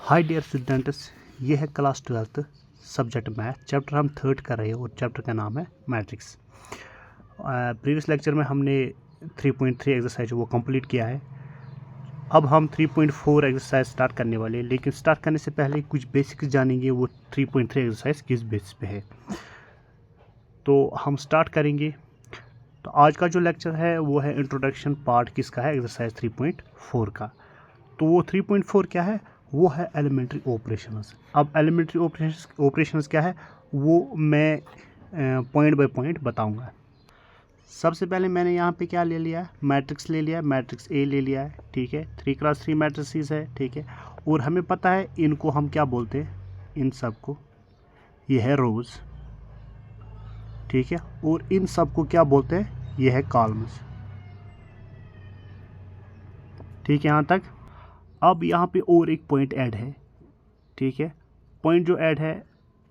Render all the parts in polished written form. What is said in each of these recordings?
Hi dear students, ये है class 12th subject math, chapter हम थर्ड कर रहे हैं और चैप्टर का नाम है मैट्रिक्स। प्रीवियस लेक्चर में हमने 3.3 एक्सरसाइज वो कंप्लीट किया है। अब हम 3.4 एक्सरसाइज स्टार्ट करने वाले हैं, लेकिन स्टार्ट करने से पहले कुछ बेसिक्स जानेंगे वो 3.3 एक्सरसाइज किस बेसिस पे है। तो हम स्टार्ट करेंगे। तो आज का जो लेक्चर है वो है इंट्रोडक्शन पार्ट, किसका है, एक्सरसाइज 3.4 का। तो वो 3.4 क्या है, वो है एलिमेंट्री ऑपरेशंस। अब एलिमेंट्री ऑपरेशंस क्या है वो मैं पॉइंट बाय पॉइंट बताऊंगा। सबसे पहले मैंने यहाँ पे क्या ले लिया है, मैट्रिक्स ले लिया है, मैट्रिक्स ए ले लिया है, ठीक है। 3x3 मैट्रिसेस है, ठीक है। और हमें पता है इनको हम क्या बोलते हैं, इन सबको ये है रोज, ठीक है। और इन सबको क्या बोलते हैं, ये है कॉलम्स, ठीक है यहाँ तक। अब यहाँ पे और एक पॉइंट ऐड है, ठीक है। पॉइंट जो ऐड है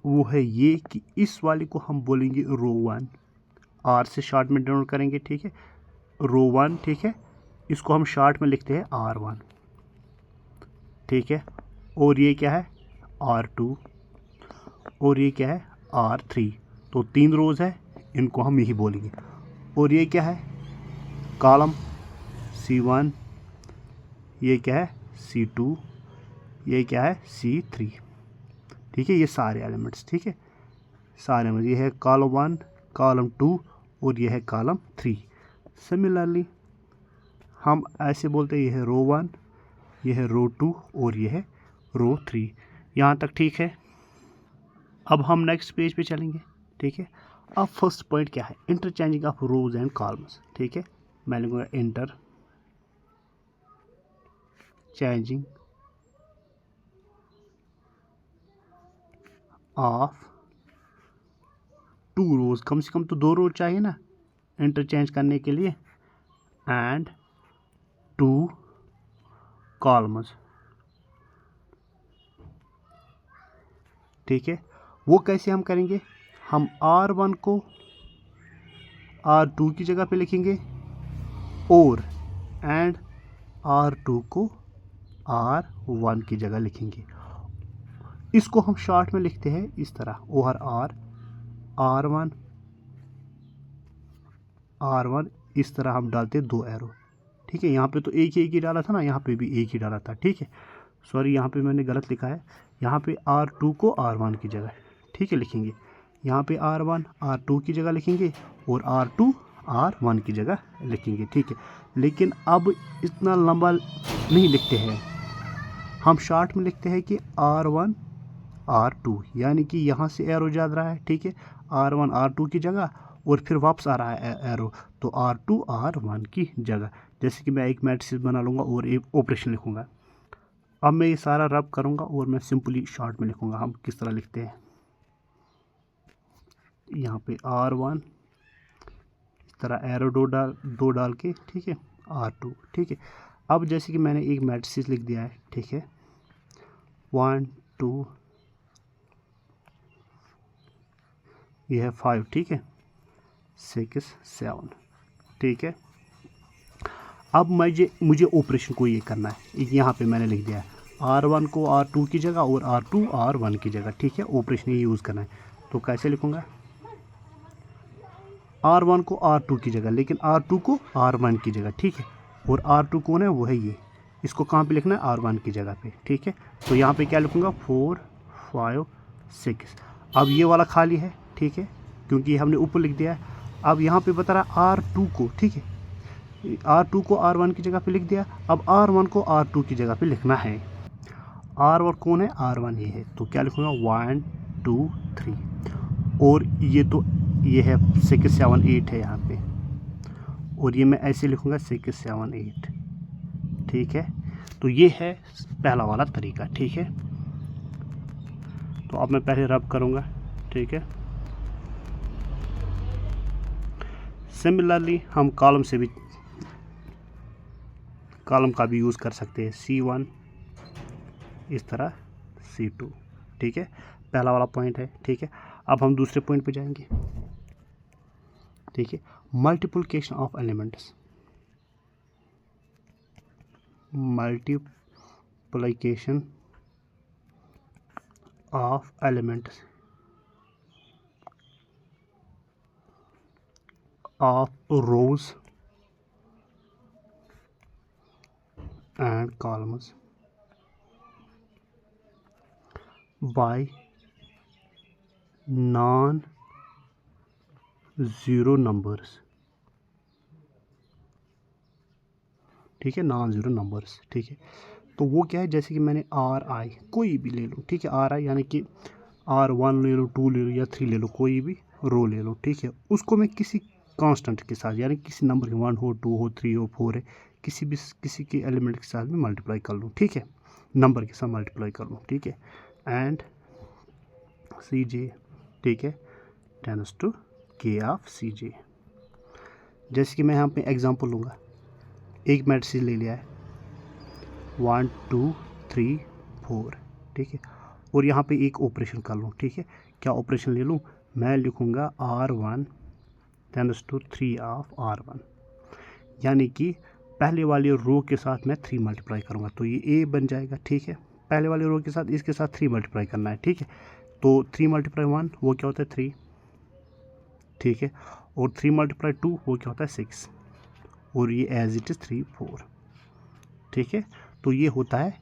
वो है ये कि इस वाले को हम बोलेंगे रो 1, आर से शॉर्ट में डिनोट करेंगे, ठीक है, रो 1, ठीक है। इसको हम शॉर्ट में लिखते हैं R1, ठीक है। और ये क्या है R2, और ये क्या है R3। तो 3 रोज है, इनको हम यही बोलेंगे। और ये क्या है, कॉलम C1, ये क्या है C2, ये क्या है C3, ठीक है। ये सारे एलिमेंट्स, ठीक है, सारे एलिमेंट्स। ये है कॉलम 1, कॉलम 2 और ये है कॉलम 3। सिमिलरली हम ऐसे बोलते हैं, ये है रो 1, ये है रो 2 और ये है रो 3। यहाँ तक ठीक है। अब हम नेक्स्ट पेज पे चलेंगे, ठीक है। अब फर्स्ट पॉइंट क्या है, interchanging of rose and columns, ठीक है। मैं लिखूँगा इंटर चेंजिंग ऑफ 2 रोज, कम से कम तो 2 रोज चाहिए ना इंटरचेंज करने के लिए, एंड 2 कॉलम्स, ठीक है। वो कैसे हम करेंगे, हम R1 को R2 की जगह पे लिखेंगे और एंड R2 को R1 की जगह लिखेंगे। इसको हम शॉर्ट में लिखते हैं इस तरह, ओवर R1 R1, इस तरह हम डालते हैं 2 एरो, ठीक है। यहाँ पे तो एक ही डाला था ना, यहाँ पे भी एक ही डाला था, ठीक है। सॉरी, यहाँ पे मैंने गलत लिखा है। यहाँ पे R2 को R1 की जगह, ठीक है, लिखेंगे। यहाँ पे R1 R2 की जगह लिखेंगे और R2 R1 की जगह लिखेंगे, ठीक है। लेकिन अब इतना लंबा नहीं लिखते हैं, हम शॉर्ट में लिखते हैं कि R1 R2, यानी कि यहाँ से एरो जा रहा है, ठीक है, R1 R2 की जगह और फिर वापस आ रहा है एरो, तो R2 R1 की जगह। जैसे कि मैं एक मैट्रिक्स बना लूँगा और एक ऑपरेशन लिखूँगा। अब मैं ये सारा रब करूँगा और मैं सिंपली शॉर्ट में लिखूँगा। हम किस तरह लिखते हैं, यहाँ पे R1 इस तरह एरो दो डाल के, ठीक है, R2, ठीक है। अब जैसे कि मैंने एक मैट्रिक्स लिख दिया है, ठीक है, 1 2, ये है 5, ठीक है, 6 7, ठीक है। अब मुझे ऑपरेशन को ये करना है, यहाँ पे मैंने लिख दिया है R1 को R2 की जगह और R2 R1 की जगह, ठीक है। ऑपरेशन ये यूज़ करना है, तो कैसे लिखूँगा, R1 को R2 की जगह, लेकिन R2 को R1 की जगह, ठीक है। और R2 कौन है, वो है ये, इसको कहाँ पे लिखना है, R1 की जगह पे, ठीक है। तो यहाँ पे क्या लिखूँगा, 4 5 6। अब ये वाला खाली है, ठीक है, क्योंकि हमने ऊपर लिख दिया है। अब यहाँ पे बता रहा R2 को, ठीक है, R2 को R1 की जगह पे लिख दिया। अब R1 को R2 की जगह पे लिखना है। R1 कौन है, R1 ये है, तो क्या लिखूँगा, 1 2 3। और ये है 6 7 8 है यहाँ पे, और ये मैं ऐसे लिखूँगा 6 7 8, ठीक है। तो ये है पहला वाला तरीका, ठीक है। तो अब मैं पहले रब करूँगा, ठीक है। सिमिलरली हम कॉलम का भी यूज़ कर सकते हैं, C1 इस तरह C2, ठीक है। पहला वाला पॉइंट है, ठीक है। अब हम दूसरे पॉइंट पे जाएंगे, ठीक है, multiplication of elements, multiplication of elements of rose and columns by non-zero numbers। ठीक है, नॉन ज़ीरो नंबर्स। ठीक है, तो वो क्या है, जैसे कि मैंने आर आई कोई भी ले लो। ठीक है, आर आई यानी कि R1 ले लो, 2 ले लो या 3 ले लो, कोई भी रो ले लो। ठीक है, उसको मैं किसी कांस्टेंट के साथ यानी किसी नंबर के 1 हो, 2 हो, 3 हो, 4 है, किसी के एलिमेंट के साथ भी मल्टीप्लाई कर लूँ। ठीक है, नंबर के साथ मल्टीप्लाई कर लूँ। ठीक है, एंड सी जे, ठीक है, टेंस टू के ऑफ सी जे। जैसे कि मैं यहाँ पे एग्जांपल लूँगा, एक मैट्रिक्स ले लिया है 1 2 3 4। ठीक है, और यहाँ पे एक ऑपरेशन कर लूँ। ठीक है, क्या ऑपरेशन ले लूँ, मैं लिखूँगा R1 tense to 3 of R1, यानी कि पहले वाले रो के साथ मैं 3 मल्टीप्लाई करूँगा तो ये A बन जाएगा। ठीक है, पहले वाले रो के साथ इसके साथ 3 मल्टीप्लाई करना है। ठीक है, तो 3 मल्टीप्लाई 1 वो क्या होता है 3। ठीक है, और 3 मल्टीप्लाई 2 वो क्या होता है 6, और ये एज इट इज़ 3 4। ठीक है, तो ये होता है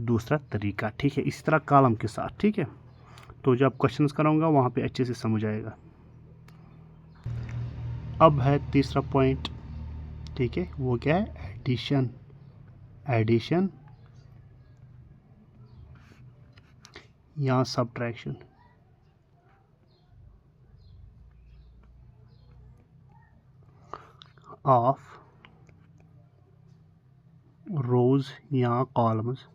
दूसरा तरीका। ठीक है, इसी तरह कॉलम के साथ। ठीक है, तो जब क्वेश्चंस कराऊंगा वहाँ पे अच्छे से समझ आएगा। अब है तीसरा पॉइंट। ठीक है, वो क्या है, एडिशन। एडिशन या सब्ट्रैक्शन। ऑफ रोज या columns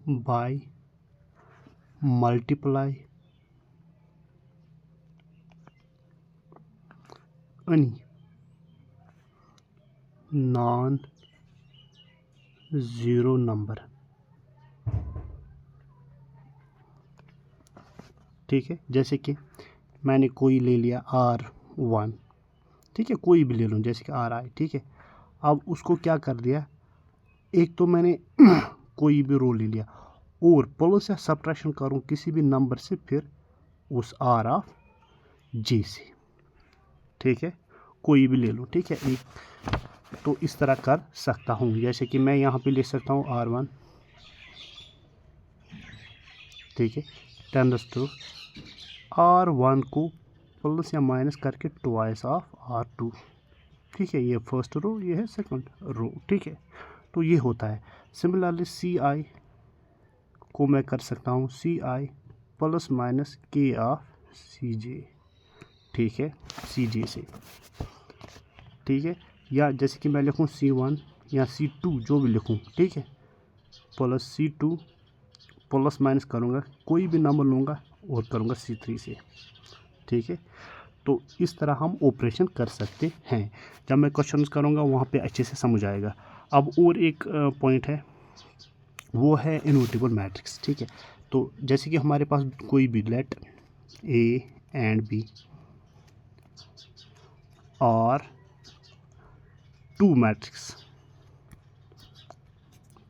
by multiply any non zero number. ठीक है, जैसे कि मैंने कोई ले लिया R1। ठीक है, कोई भी ले लूँ जैसे कि RI। ठीक है, अब उसको क्या कर दिया, एक तो मैंने कोई भी रो ले लिया और प्लस या सब्ट्रैक्शन करूँ किसी भी नंबर से, फिर उस R ऑफ J से। ठीक है, कोई भी ले लो। ठीक है, एक तो इस तरह कर सकता हूँ, जैसे कि मैं यहाँ पे ले सकता हूँ R1। ठीक है, टेंस टू R1 को प्लस या माइनस करके ट्वाइस ऑफ R2। ठीक है, ये फर्स्ट रो, ये है सेकंड रो। ठीक है, तो ये होता है। सिमिलरली CI को मैं कर सकता हूँ CI प्लस माइनस के ऑफ CJ। ठीक है, CJ से। ठीक है, या जैसे कि मैं लिखूँ C1 या C2 जो भी लिखूँ। ठीक है, प्लस C2 प्लस माइनस करूँगा, कोई भी नंबर लूँगा और करूँगा C3 से। ठीक है, तो इस तरह हम ऑपरेशन कर सकते हैं। जब मैं क्वेश्चंस करूँगा वहाँ पे अच्छे से समझ आएगा। अब और एक पॉइंट है, वो है इनवर्टिबल मैट्रिक्स। ठीक है, तो जैसे कि हमारे पास कोई भी लेट A एंड B और 2 मैट्रिक्स।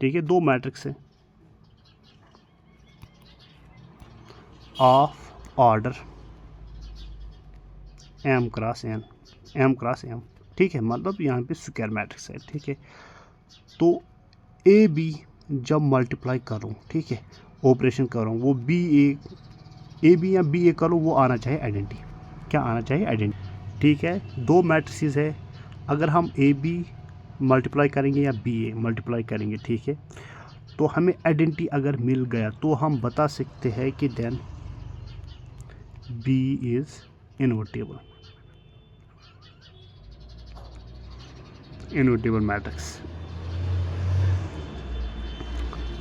ठीक है, 2 मैट्रिक्स है of order M cross N, M cross M। ठीक है, मतलब यहाँ पे स्क्वायर मैट्रिक्स है। ठीक है, तो AB जब मल्टीप्लाई करूँ, ठीक है, ऑपरेशन करूँ, वो AB या BA करूँ, वो आना चाहिए आइडेंटिटी। क्या आना चाहिए, आइडेंटिटी। ठीक है, 2 मैट्रिसेस है, अगर हम AB मल्टीप्लाई करेंगे या BA मल्टीप्लाई करेंगे, ठीक है, तो हमें आइडेंटिटी अगर मिल गया तो हम बता सकते हैं कि then B is invertible. Invertible matrix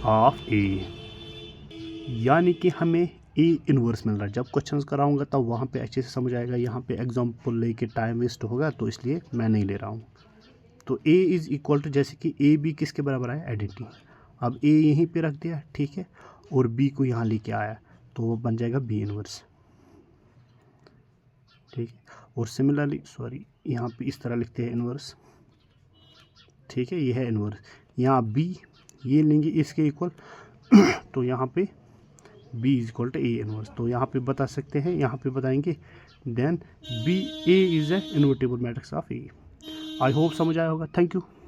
of A, यानी कि हमें A इन्वर्स मिल रहा है। जब क्वेश्चंस कराऊंगा तब वहाँ पे अच्छे से समझ आएगा। यहाँ पे एग्जांपल लेके टाइम वेस्ट होगा, तो इसलिए मैं नहीं ले रहा हूँ। तो A इज़ इक्वल टू, जैसे कि A B किसके बराबर है, आइडेंटिटी। अब A यहीं पे रख दिया, ठीक है, और B को यहाँ लेके आया, तो वो बन जाएगा B इन्वर्स। ठीक है, और सिमिलरली सॉरी यहाँ पे इस तरह लिखते हैं इन्वर्स। ठीक है, ये है इन्वर्स। यहाँ B ये लेंगे इसके इक्वल तो यहाँ पे B is equal to A inverse, तो यहाँ पे बता सकते हैं, यहाँ पे बताएंगे then A is a invertible matrix of A। I hope समझ आया होगा। Thank you.